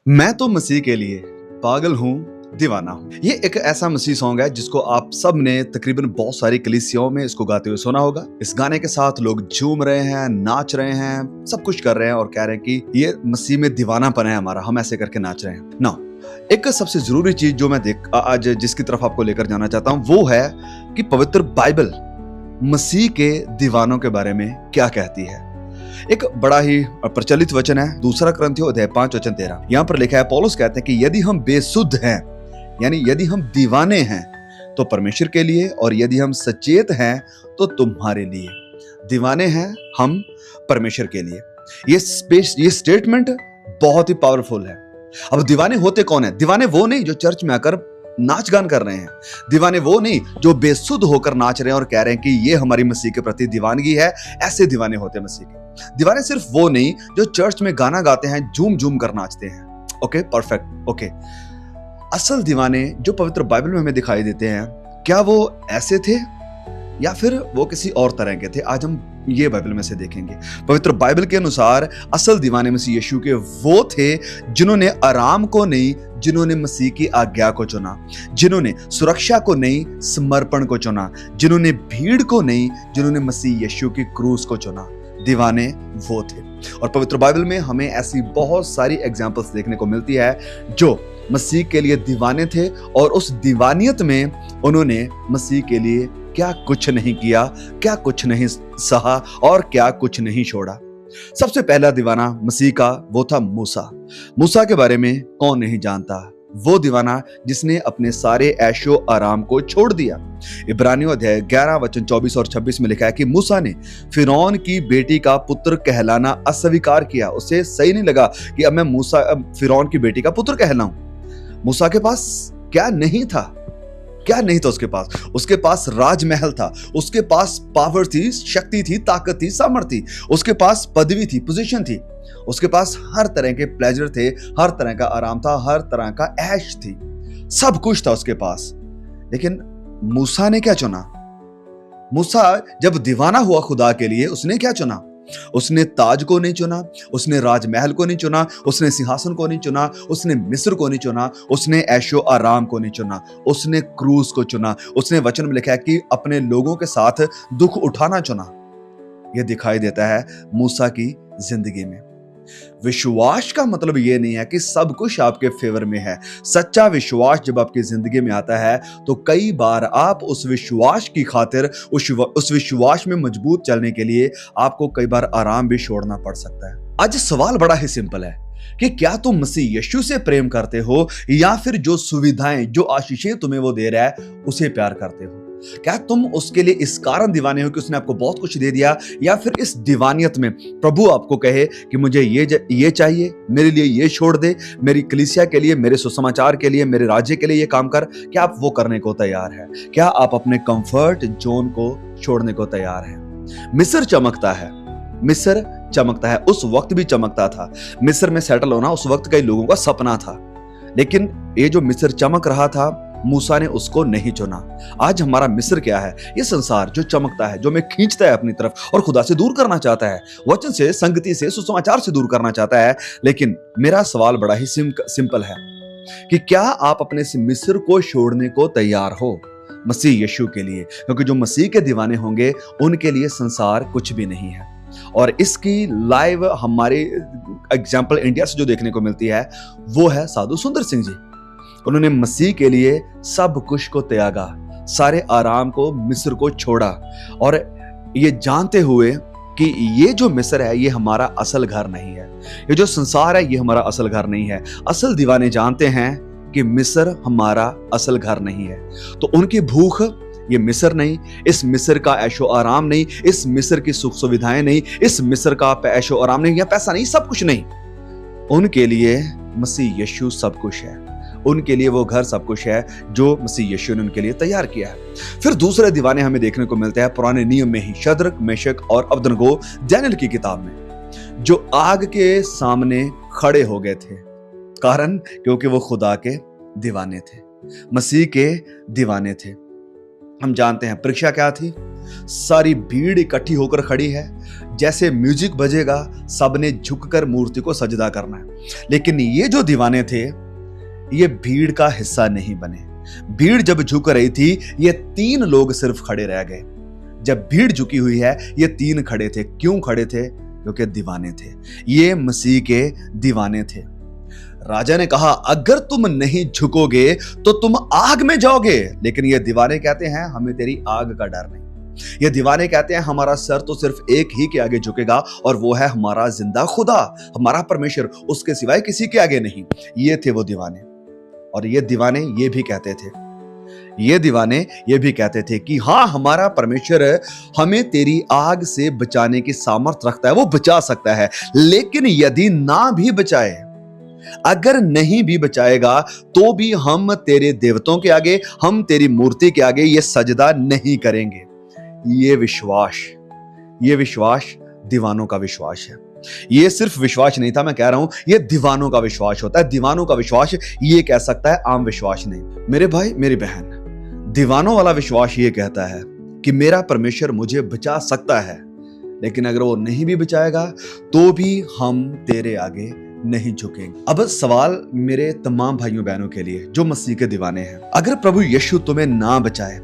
मैं तो मसीह के लिए पागल हूँ, दीवाना हूँ। ये एक ऐसा मसीह सॉन्ग है जिसको आप सब ने तकरीबन बहुत सारी कलीसियाओं में इसको गाते हुए सुना होगा। इस गाने के साथ लोग झूम रहे हैं, नाच रहे हैं, सब कुछ कर रहे हैं और कह रहे हैं कि ये मसीह में दीवानापन है हमारा, हम ऐसे करके नाच रहे हैं ना। एक सबसे जरूरी चीज जो मैं आज जिसकी तरफ आपको लेकर जाना चाहता हूँ वो है कि पवित्र बाइबल मसीह के दीवानों के बारे में क्या कहती है। एक बड़ा ही प्रचलित वचन है, दूसरा कुरिन्थियों अध्याय 5 वचन 13। यहाँ पर लिखा है, पौलुस कहते हैं कि यदि हम बेसुध हैं, यानी यदि हम दीवाने हैं तो परमेश्वर के लिए, और यदि हम सचेत हैं तो तुम्हारे लिए। दीवाने हैं हम परमेश्वर के लिए। ये स्टेटमेंट बहुत ही पावरफुल है। अब दीवाने होते कौन है? दीवाने वो नहीं जो चर्च में आकर नाच गान कर रहे हैं। दीवाने वो नहीं जो बेसुध होकर नाच रहे हैं और कह रहे हैं कि ये हमारी मसीह के प्रति दीवानगी है। ऐसे दीवाने होते हैं मसीह के। दीवाने सिर्फ वो नहीं जो चर्च में गाना गाते हैं, झूम झूम कर नाचते हैं। Okay, perfect, okay. असल दीवाने जो पवित्र बाइबल में हमें दिखाई देते हैं, क्या वो ऐसे थे या फिर वो किसी और तरह के थे? आज हम ये बाइबल में से देखेंगे। पवित्र बाइबल के अनुसार असल दीवाने मसीह यीशु के वो थे जिन्होंने आराम को नहीं, जिन्होंने मसीह की आज्ञा को चुना, जिन्होंने सुरक्षा को नहीं, समर्पण को चुना, जिन्होंने भीड़ को नहीं, जिन्होंने मसीह यीशु की क्रूस को चुना। दीवाने वो थे। और पवित्र बाइबल में हमें ऐसी बहुत सारी एग्जाम्पल्स देखने को मिलती है जो मसीह के लिए दीवाने थे और उस दीवानियत में उन्होंने मसीह के लिए क्या कुछ नहीं किया, क्या कुछ नहीं सहा और क्या कुछ नहीं छोड़ा। सबसे पहला दीवाना मसीह का वो था मूसा। मूसा के बारे में कौन नहीं जानता? वो दीवाना जिसने अपने सारे ऐशो आराम को छोड़ दिया। इब्रानियों अध्याय 11 वचन 24 और 26 में लिखा है कि मूसा ने फिरौन की बेटी का पुत्र कहलाना अस्वीकार किया। उसे सही नहीं लगा कि अब मैं फिरौन की बेटी का पुत्र कहलाऊं। मूसा के पास क्या नहीं था? क्या नहीं था उसके पास? उसके पास राजमहल था, उसके पास पावर थी, शक्ति थी, ताकत थी, सामर्थ्य थी, उसके पास पदवी थी, पोजीशन थी, उसके पास हर तरह के प्लेजर थे, हर तरह का आराम था, हर तरह का ऐश थी, सब कुछ था उसके पास। लेकिन मूसा ने क्या चुना? मूसा जब दीवाना हुआ खुदा के लिए, उसने क्या चुना? उसने ताज को नहीं चुना, उसने राजमहल को नहीं चुना, उसने सिंहासन को नहीं चुना, उसने मिस्र को नहीं चुना, उसने ऐशो आराम को नहीं चुना, उसने क्रूस को चुना। उसने वचन में लिखा है कि अपने लोगों के साथ दुख उठाना चुना। यह दिखाई देता है मूसा की जिंदगी में। विश्वास का मतलब यह नहीं है कि सब कुछ आपके फेवर में है। सच्चा विश्वास जब आपकी जिंदगी में आता है तो कई बार आप उस विश्वास की खातिर, उस विश्वास में मजबूत चलने के लिए आपको कई बार आराम भी छोड़ना पड़ सकता है। आज सवाल बड़ा ही सिंपल है कि क्या तुम मसीह यीशु से प्रेम करते हो या फिर जो सुविधाएं, जो आशीषें तुम्हें वो दे रहा है उसे प्यार करते हो? क्या तुम उसके लिए इस कारण दीवाने हो कि उसने आपको बहुत कुछ दे दिया, या फिर इस दीवानियत में प्रभु आपको कहे कि मुझे ये चाहिए, मेरे लिए ये छोड़ दे, मेरी कलीसिया के लिए, मेरे सुसमाचार के लिए, मेरे राज्य के लिए ये काम कर? क्या आप वो करने को तैयार है? क्या आप अपने कंफर्ट जोन को छोड़ने को तैयार है? मिस्र चमकता है, मिस्र चमकता है, उस वक्त भी चमकता था। मिस्र में सेटल होना उस वक्त कई लोगों का सपना था, लेकिन ये जो मिस्र चमक रहा था मूसा ने उसको नहीं चुना। आज हमारा मिस्र क्या है? ये संसार जो चमकता है, जो हमें खींचता है अपनी तरफ और खुदा से दूर करना चाहता है, वचन से, संगति से, सुसमाचार से दूर करना चाहता है। लेकिन मेरा सवाल बड़ा ही सिंपल है कि क्या आप अपने से मिस्र को छोड़ने को तैयार हो मसीह यीशु के लिए? क्योंकि जो मसीह के दीवाने होंगे उनके लिए संसार कुछ भी नहीं है। और इसकी लाइव हमारे एग्जाम्पल इंडिया से जो देखने को मिलती है वो है साधु सुंदर सिंह जी। उन्होंने मसीह के लिए सब कुछ को त्यागा, सारे आराम को, मिस्र को छोड़ा, और ये जानते हुए कि ये जो मिस्र है ये हमारा असल घर नहीं है, ये जो संसार है ये हमारा असल घर नहीं है। असल दीवाने जानते हैं कि मिस्र हमारा असल घर नहीं है। तो उनकी भूख ये मिस्र नहीं, इस मिस्र का ऐशो आराम नहीं, इस मिस्र की सुख सुविधाएं नहीं, इस मिस्र का ऐशो आराम नहीं, या पैसा नहीं, सब कुछ नहीं। उनके लिए मसीह यीशु सब कुछ है। उनके लिए वो घर सब कुछ है जो मसीह यीशु ने उनके लिए तैयार किया है। फिर दूसरे दीवाने हमें देखने को मिलते हैं पुराने नियम में ही, शद्रक, मेशक और अबदनगो, दानियेल की किताब में, जो आग के सामने खड़े हो गए थे। कारण क्योंकि वो खुदा के दीवाने थे, मसीह के दीवाने थे। हम जानते हैं परीक्षा क्या थी। सारी भीड़ इकट्ठी होकर खड़ी है, जैसे म्यूजिक बजेगा सबने झुककर मूर्ति को सजदा करना है। लेकिन ये जो दीवाने थे ये भीड़ का हिस्सा नहीं बने। भीड़ जब झुक रही थी ये 3 लोग सिर्फ खड़े रह गए। जब भीड़ झुकी हुई है ये 3 खड़े थे। क्यों खड़े थे? क्योंकि दीवाने थे, ये मसीह के दीवाने थे। राजा ने कहा अगर तुम नहीं झुकोगे तो तुम आग में जाओगे। लेकिन ये दीवाने कहते हैं हमें तेरी आग का डर नहीं। ये दीवाने कहते हैं हमारा सर तो सिर्फ एक ही के आगे झुकेगा और वो है हमारा जिंदा खुदा, हमारा परमेश्वर, उसके सिवाय किसी के आगे नहीं। ये थे वो दीवाने। और ये दीवाने ये भी कहते थे, ये दीवाने ये भी कहते थे कि हाँ हमारा परमेश्वर हमें तेरी आग से बचाने की सामर्थ रखता है, वो बचा सकता है। लेकिन यदि ना भी बचाए, अगर नहीं भी बचाएगा तो भी हम तेरे देवताओं के आगे, हम तेरी मूर्ति के आगे ये सजदा नहीं करेंगे। ये विश्वास दीवानों का विश्वास है। ये सिर्फ विश्वास नहीं था, मैं कह रहा हूं ये दीवानों का विश्वास होता है। दीवानों का विश्वास ये कह सकता है, आम विश्वास नहीं। मेरे भाई मेरी बहन, दीवानों वाला विश्वास ये कहता है कि मेरा परमेश्वर मुझे बचा सकता है, लेकिन अगर वो नहीं भी बचाएगा तो भी हम तेरे आगे नहीं झुकेंगे। अब सवाल मेरे तमाम भाइयों बहनों के लिए जो मसीह के दीवाने हैं, अगर प्रभु यीशु तुम्हें ना बचाए,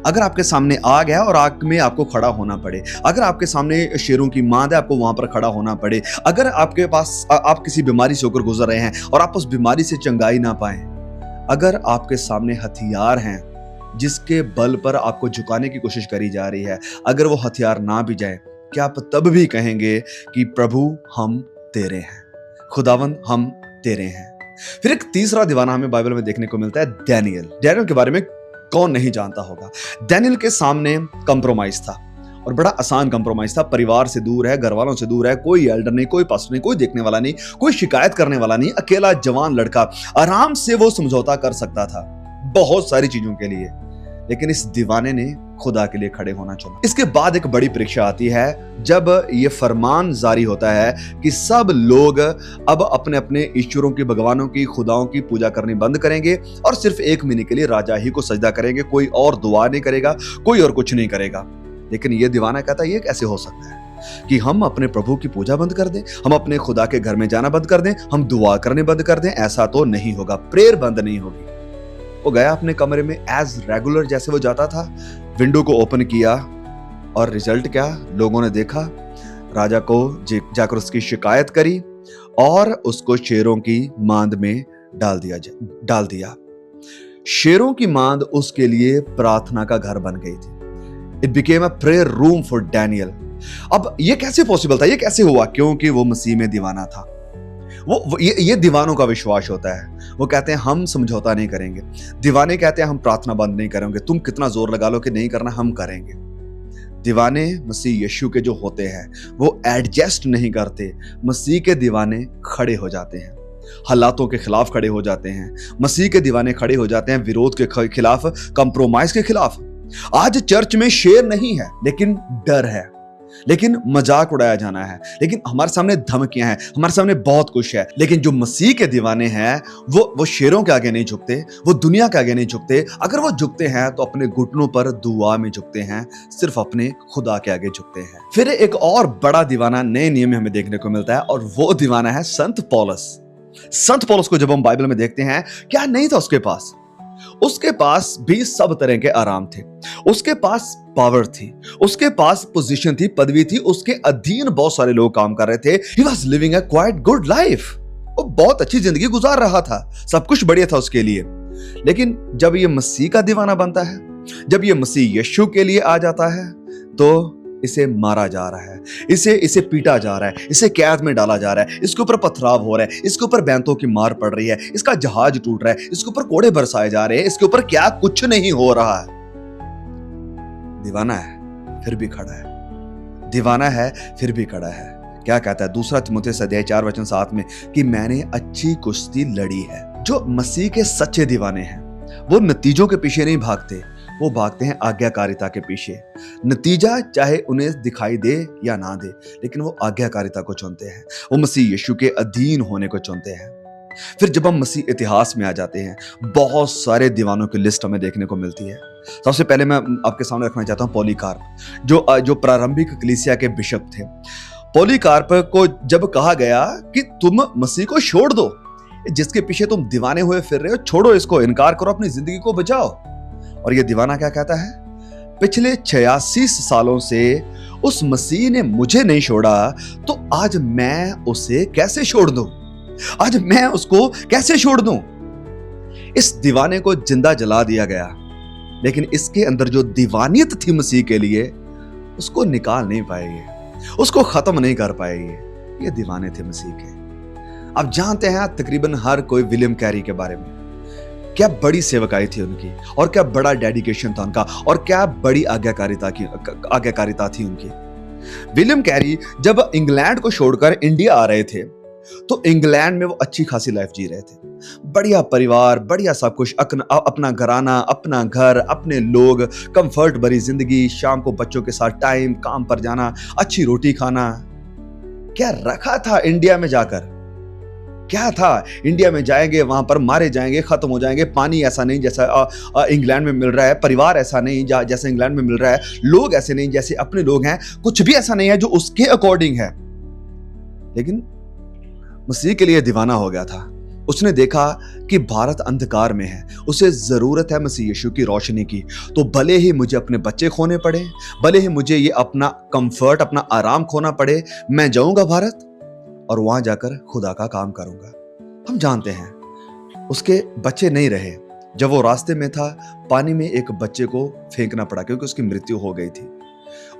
अगर आपके सामने आग है और आग में आपको खड़ा होना पड़े, अगर आपके सामने शेरों की मांद है, आपको वहां पर खड़ा होना पड़े, अगर आपके पास आप किसी बीमारी से होकर गुजर रहे हैं और आप उस बीमारी से चंगाई ना पाए, अगर आपके सामने हथियार हैं जिसके बल पर आपको झुकाने की कोशिश करी जा रही है, अगर वो हथियार ना भी जाए, क्या आप तब भी कहेंगे कि प्रभु हम तेरे हैं, खुदावन हम तेरे हैं? फिर एक तीसरा दीवाना हमें बाइबल में देखने को मिलता है, डैनियल के बारे में कौन नहीं जानता होगा। डैनियल के सामने कंप्रोमाइज था और बड़ा आसान कंप्रोमाइज था। परिवार से दूर है, घर वालों से दूर है, कोई एल्डर नहीं, कोई पास्टर नहीं, कोई देखने वाला नहीं, कोई शिकायत करने वाला नहीं, अकेला जवान लड़का, आराम से वो समझौता कर सकता था बहुत सारी चीजों के लिए। लेकिन इस दीवाने ने खुदा के लिए खड़े होना चुना। इसके बाद एक बड़ी परीक्षा आती है जब ये फरमान जारी होता है कि सब लोग अब अपने अपने ईश्वरों की, भगवानों की, खुदाओं की पूजा करनी बंद करेंगे और सिर्फ 1 महीने के लिए राजा ही को सजदा करेंगे। कोई और दुआ नहीं करेगा, कोई और कुछ नहीं करेगा। लेकिन ये दीवाना कहता है ये कैसे हो सकता है कि हम अपने प्रभु की पूजा बंद कर दें, हम अपने खुदा के घर में जाना बंद कर दें, हम दुआ करने बंद कर दें? ऐसा तो नहीं होगा, प्रेयर बंद नहीं होगी। वो गया अपने कमरे में एज रेगुलर, जैसे वो जाता था, विंडो को ओपन किया और रिजल्ट क्या? लोगों ने देखा, राजा को जाकर उसकी शिकायत करी और उसको शेरों की मांद में डाल दिया। शेरों की मांद उसके लिए प्रार्थना का घर बन गई थी। It became a prayer room for Daniel. अब ये कैसे पॉसिबल था? ये कैसे हुआ? क्योंकि वो मसीह में दीवाना था। ये दीवानों का विश्वास होता है। वो कहते हैं हम समझौता नहीं करेंगे। दीवाने कहते हैं हम प्रार्थना बंद नहीं करेंगे, तुम कितना जोर लगा लो कि नहीं करना, हम करेंगे। दीवाने मसीह यीशु के जो होते हैं वो एडजस्ट नहीं करते। मसीह के दीवाने खड़े हो जाते हैं, हालातों के खिलाफ खड़े हो जाते हैं। मसीह के दीवाने खड़े हो जाते हैं विरोध के खिलाफ, कंप्रोमाइज के खिलाफ। आज चर्च में शेर नहीं है लेकिन डर है, लेकिन मजाक उड़ाया जाना है, लेकिन हमारे सामने धमकियां हैं, हमारे सामने बहुत कुछ है। लेकिन जो मसीह के दीवाने हैं वो शेरों के आगे नहीं झुकते, वो दुनिया के आगे नहीं झुकते। अगर वो झुकते हैं तो अपने घुटनों पर दुआ में झुकते हैं, सिर्फ अपने खुदा के आगे झुकते हैं। फिर एक और बड़ा दीवाना नए नियम में हमें देखने को मिलता है और वो दीवाना है संत पौलुस। संत पौलुस को जब हम बाइबल में देखते हैं, क्या नहीं था उसके पास? उसके पास भी सब तरह के आराम थे, उसके पास पावर थी, उसके पास पोजीशन थी, पदवी थी, उसके अधीन बहुत सारे लोग काम कर रहे थे। He was living a quite good life। वो बहुत अच्छी जिंदगी गुजार रहा था, सब कुछ बढ़िया था उसके लिए। लेकिन जब ये मसीह का दीवाना बनता है, जब ये मसीह यीशु के लिए आ जाता है, तो इसे मारा जा रहा है, इसे पीटा जा रहा है, इसे कैद में डाला जा रहा है, इसके ऊपर पथराव हो रहा है, इसके ऊपर बैंतों की मार पड़ रही है, इसका जहाज टूट रहा है, इसके ऊपर कोड़े बरसाए जा रहे हैं, इसके ऊपर क्या कुछ नहीं हो रहा है। दीवाना है फिर भी खड़ा है, दीवाना है फिर भी खड़ा है। क्या कहता है 2 तिमुथियुस अध्याय 4:7 में कि मैंने अच्छी कुश्ती लड़ी है। जो मसीह के सच्चे दीवाने हैं वो नतीजों के पीछे नहीं भागते, वो भागते हैं आज्ञाकारिता के पीछे। नतीजा चाहे उन्हें दिखाई दे या ना दे, लेकिन वो आज्ञाकारिता को चुनते हैं, वो मसीह यीशु के अधीन होने को चुनते हैं। फिर जब हम मसीह इतिहास में आ जाते हैं, बहुत सारे दीवानों की लिस्ट हमें देखने को मिलती है। सबसे पहले मैं आपके सामने रखना चाहता हूं पॉलीकार्प, जो प्रारंभिक कलीसिया के बिशप थे। पॉलीकार्प को जब कहा गया कि तुम मसीह को छोड़ दो, जिसके पीछे तुम दीवाने हुए फिर रहे हो, छोड़ो इसको, इनकार करो, अपनी जिंदगी को बचाओ। और ये दीवाना क्या कहता है? पिछले 86 सालों से उस मसीह ने मुझे नहीं छोड़ा, तो आज मैं उसे कैसे छोड़ दूं? आज मैं उसको कैसे छोड़ दूं? इस दीवाने को जिंदा जला दिया गया, लेकिन इसके अंदर जो दीवानियत थी मसीह के लिए, उसको निकाल नहीं पाएंगे, उसको खत्म नहीं कर पाएंगे। ये दीवाने थे मसीह के। अब जानते हैं तकरीबन हर कोई विलियम कैरी के बारे में। क्या बड़ी सेवकाई थी उनकी, और क्या बड़ा डेडिकेशन था उनका, और क्या बड़ी आज्ञाकारिता थी उनकी। विलियम कैरी जब इंग्लैंड को छोड़कर इंडिया आ रहे थे, तो इंग्लैंड में वो अच्छी खासी लाइफ जी रहे थे। बढ़िया परिवार, बढ़िया सब कुछ, अपना घराना, अपना घर, अपने लोग, कंफर्ट भरी जिंदगी, शाम को बच्चों के साथ टाइम, काम पर जाना, अच्छी रोटी खाना। क्या रखा था इंडिया में जाकर? क्या था? इंडिया में जाएंगे, वहां पर मारे जाएंगे, खत्म हो जाएंगे। पानी ऐसा नहीं जैसा इंग्लैंड में मिल रहा है, परिवार ऐसा नहीं जैसा इंग्लैंड में मिल रहा है, लोग ऐसे नहीं जैसे अपने लोग हैं, कुछ भी ऐसा नहीं है जो उसके अकॉर्डिंग है। लेकिन मसीह के लिए दीवाना हो गया था। उसने देखा कि भारत अंधकार में है, उसे जरूरत है मसीह यीशु की रोशनी की। तो भले ही मुझे अपने बच्चे खोने पड़े, भले ही मुझे ये अपना कंफर्ट, अपना आराम खोना पड़े, मैं जाऊंगा भारत और वहां जाकर खुदा का काम करूंगा। हम जानते हैं उसके बच्चे नहीं रहे। जब वो रास्ते में था, पानी में एक बच्चे को फेंकना पड़ा क्योंकि उसकी मृत्यु हो गई थी।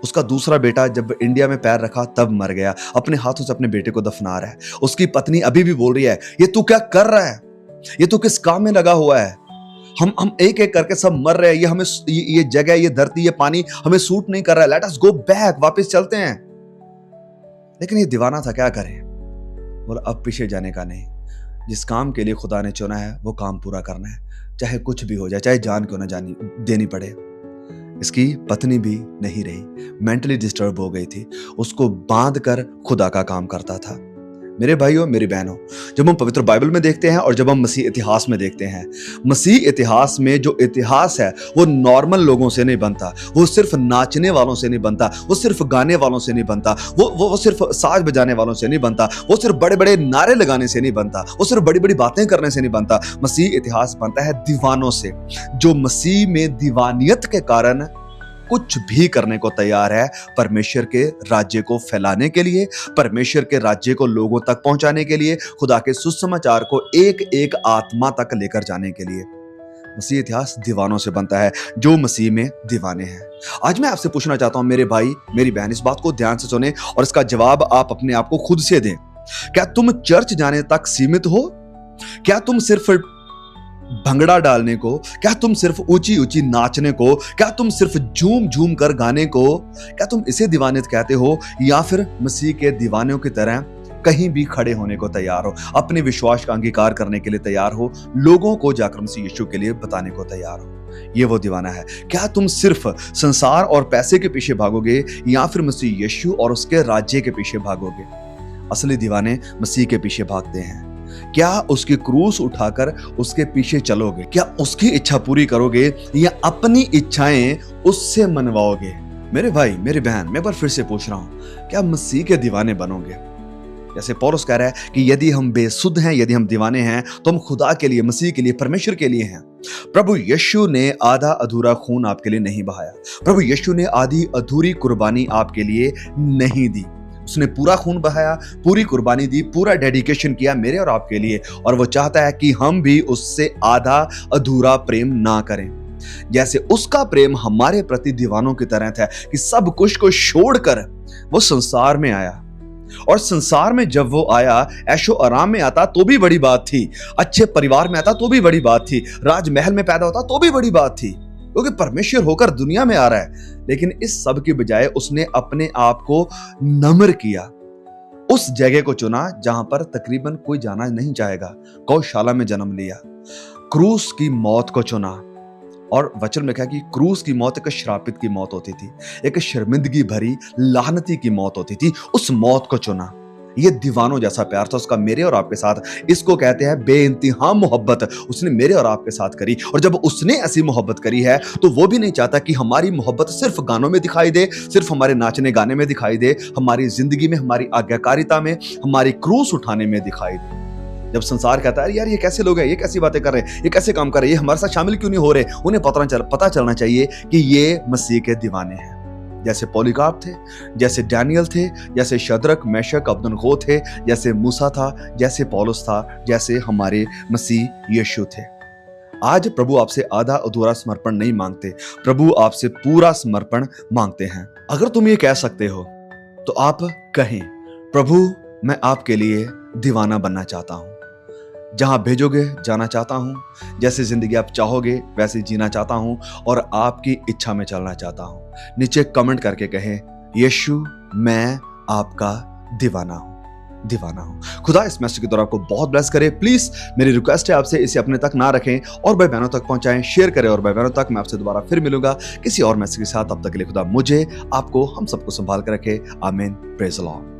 उसका दूसरा बेटा जब इंडिया में पैर रखा तब मर गया, अपने हाथों से अपने बेटे को दफना रहा है। उसकी पत्नी अभी भी बोल रही है, ये तू क्या कर रहा है? ये तू किस काम में लगा हुआ है? हम एक एक करके सब मर रहे हैं, ये हमें, ये जगह, ये धरती, ये पानी हमें सूट नहीं कर रहा है। लेट अस गो बैक, वापस चलते हैं। लेकिन ये दीवाना था, क्या करे? बोला अब पीछे जाने का नहीं। जिस काम के लिए खुदा ने चुना है वो काम पूरा करना है, चाहे कुछ भी हो जाए, चाहे जान क्यों ना जानी देनी पड़े। इसकी पत्नी भी नहीं रही, मेंटली डिस्टर्ब हो गई थी। उसको बांध कर खुदा का काम करता था। मेरे भाइयों, मेरी बहनों, जब हम पवित्र बाइबल में देखते हैं और जब हम मसीह इतिहास में देखते हैं, मसीह इतिहास में जो इतिहास है वो नॉर्मल लोगों से नहीं बनता, वो सिर्फ नाचने वालों से नहीं बनता, वो सिर्फ गाने वालों से नहीं बनता, वो सिर्फ साज बजाने वालों से नहीं बनता, वो सिर्फ बड़े बड़े नारे लगाने से नहीं बनता, वो सिर्फ बड़ी बड़ी बातें करने से नहीं बनता। मसीह इतिहास बनता है दीवानों से, जो मसीह में दीवानियत के कारण कुछ भी करने को तैयार है, परमेश्वर के राज्य को फैलाने के लिए, परमेश्वर के राज्य को लोगों तक पहुंचाने के लिए, खुदा के सुसमाचार को एक एक आत्मा तक लेकर जाने के लिए। मसीह इतिहास दीवानों से बनता है, जो मसीह में दीवाने हैं। आज मैं आपसे पूछना चाहता हूं, मेरे भाई, मेरी बहन, इस बात को ध्यान से सुने और इसका जवाब आप अपने आप को खुद से दें। क्या तुम चर्च जाने तक सीमित हो? क्या तुम सिर्फ भंगड़ा डालने को, क्या तुम सिर्फ ऊंची ऊंची नाचने को, क्या तुम सिर्फ झूम झूम कर गाने को, क्या तुम इसे दीवानियत कहते हो? या फिर मसीह के दीवानों की तरह कहीं भी खड़े होने को तैयार हो, अपने विश्वास का अंगीकार करने के लिए तैयार हो, लोगों को जाकर मसीह यीशु के लिए बताने को तैयार हो? ये वो दीवाना है। क्या तुम सिर्फ संसार और पैसे के पीछे भागोगे, या फिर मसीह यीशु और उसके राज्य के पीछे भागोगे? असली दीवाने मसीह के पीछे भागते हैं। क्या उसकी क्रूस उठाकर उसके पीछे चलोगे? क्या उसकी इच्छा पूरी करोगे, या अपनी इच्छाएं उससे मनवाओगे? मेरे भाई, मेरी बहन, मैं एक बार फिर से पूछ रहा हूं, क्या मसीह के दीवाने बनोगे? जैसे पौलुस कह रहा है कि यदि हम बेसुध हैं, यदि हम दीवाने हैं, तो हम खुदा के लिए, मसीह के लिए, परमेश्वर के लिए हैं। प्रभु यीशु ने आधा अधूरा खून आपके लिए नहीं बहाया। प्रभु यीशु ने आधी अधूरी कुर्बानी आपके लिए नहीं दी। उसने पूरा खून बहाया, पूरी कुर्बानी दी, पूरा डेडिकेशन किया मेरे और आपके लिए। और वो चाहता है कि हम भी उससे आधा अधूरा प्रेम ना करें। जैसे उसका प्रेम हमारे प्रति दीवानों की तरह था कि सब कुछ को छोड़कर वो संसार में आया। और संसार में जब वो आया, ऐशो आराम में आता तो भी बड़ी बात थी, अच्छे परिवार में आता तो भी बड़ी बात थी, राजमहल में पैदा होता तो भी बड़ी बात थी, क्योंकि परमेश्वर होकर दुनिया में आ रहा है। लेकिन इस सब की बजाय उसने अपने आप को नम्र किया, उस जगह को चुना जहां पर तकरीबन कोई जाना नहीं चाहेगा। गौशाला में जन्म लिया, क्रूस की मौत को चुना। और वचन में कहा कि क्रूस की मौत एक श्रापित की मौत होती थी, एक शर्मिंदगी भरी लानती की मौत होती थी। उस मौत को चुना। ये दीवानों जैसा प्यार था उसका मेरे और आपके साथ। इसको कहते हैं बेइंतहा मोहब्बत उसने मेरे और आपके साथ करी। और जब उसने ऐसी मोहब्बत करी है तो वो भी नहीं चाहता कि हमारी मोहब्बत सिर्फ गानों में दिखाई दे, सिर्फ हमारे नाचने गाने में दिखाई दे, हमारी जिंदगी में, हमारी आज्ञाकारिता में, हमारी क्रूस उठाने में दिखाई दे। जब संसार कहता है यार ये कैसे लोग हैं, ये कैसी बातें कर रहे हैं, ये कैसे काम कर रहे हैं, ये हमारे साथ शामिल क्यों नहीं हो रहे, उन्हें पता चलना चाहिए कि ये मसीह के दीवाने हैं। जैसे पॉलीकार्प थे, जैसे डैनियल थे, जैसे शद्रक मेशक अबदनगो थे, जैसे मूसा था, जैसे पौलुस था, जैसे हमारे मसीह यीशु थे। आज प्रभु आपसे आधा अधूरा समर्पण नहीं मांगते, प्रभु आपसे पूरा समर्पण मांगते हैं। अगर तुम ये कह सकते हो तो आप कहें, प्रभु मैं आपके लिए दीवाना बनना चाहता हूं, जहां भेजोगे जाना चाहता हूं, जैसे जिंदगी आप चाहोगे वैसे जीना चाहता हूं और आपकी इच्छा में चलना चाहता हूं। नीचे कमेंट करके कहें, यीशु मैं आपका दीवाना हूं। खुदा इस मैसेज के दौरान आपको बहुत ब्लेस करे। प्लीज मेरी रिक्वेस्ट है आपसे, इसे अपने तक ना रखें और भाई बहनों तक पहुंचाएं, शेयर करें। और भाई बहनों तक मैं आपसे दोबारा फिर मिलूंगा किसी और मैसेज के साथ। तब तक के लिए खुदा मुझे, आपको, हम सबको संभाल कर रखे। आमीन। Praise the Lord.